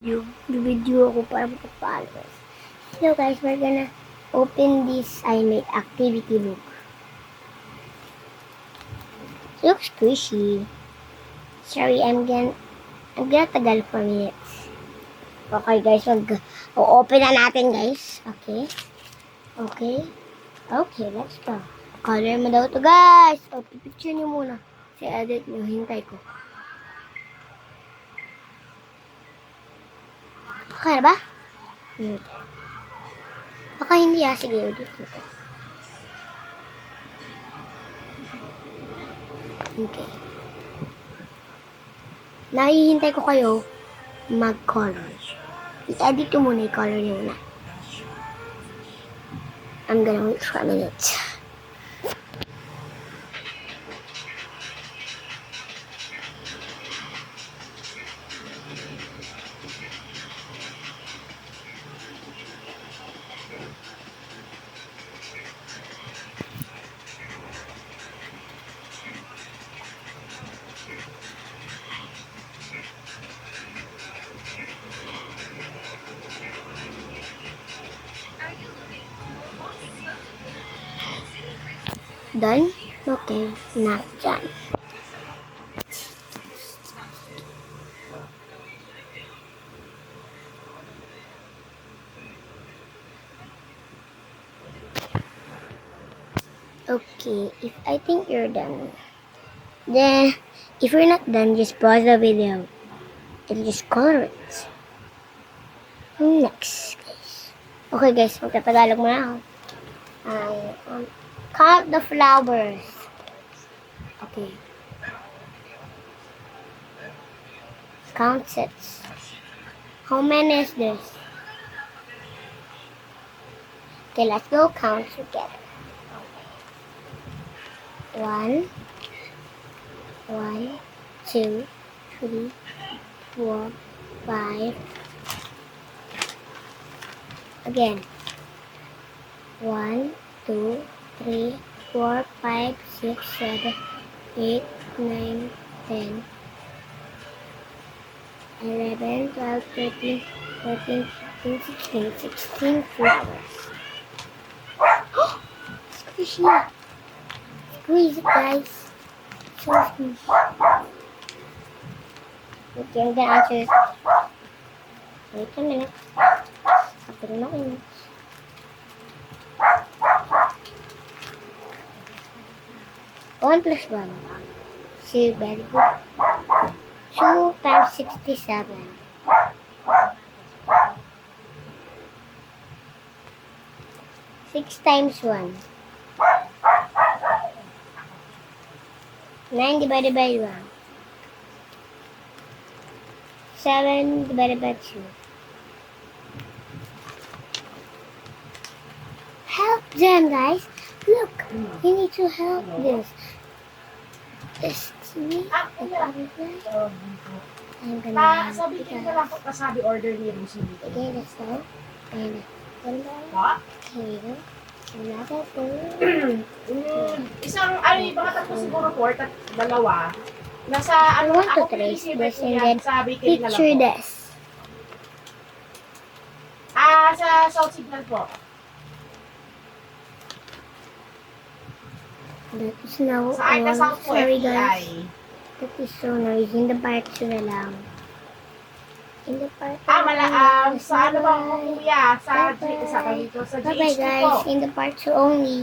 Video ako para followers. So guys, we're gonna open this iMate activity book. It looks squishy. Sorry, I'm gonna tagal for minutes. Okay guys, open na natin guys. Okay. Okay, let's go. Color mo daw to guys. O, picture niyo muna. Si edit niyo, hintay ko. Okay na ba? Baka hindi sige, edit ko. Okay. Nahihintay ko kayo mag-color. I-edit ko muna, i-color niyo muna. I'm gonna wait for a minute. Done? Okay, not done. Okay, if I think you're done, then if you're not done, just pause the video and just color it. Next, guys. Okay, guys, magtatagalog muna ako. Count the flowers. Okay. Count sets. How many is this? Okay, let's go count together. 1, 2, 3, 4, 5. Again. 1, 2, 3, 4, 5, 6, 7, 8, 9, 10, 11, 12, 13, 14, 15, 16 flowers. Squishy! Squeeze it, guys. So squishy. Okay, I'm gonna answer this. Wait a minute. After a minute. 1 plus 1. See, very good. 2 times 67. 6 times 1. 9 divided by 1. 7 divided by 2. Help them, guys. Look, you need to help this. Me. I'm gonna sabi ko na lang po kasabi order ni Lucy. Okay, let's go. And What? here we go. Another Isang, baka tatlo siguro po, dalawa. Nasa, I want to trace this and then picture this. Sa South Signal po. That is now Saan na South po, sorry FEI? guys. That is so noisy. In the part 2 na lang. In the part 2 Sa ano ba po kuya? Sa Bye-bye. dito, sa Bye bye GHQ po. guys. In the part 2 only.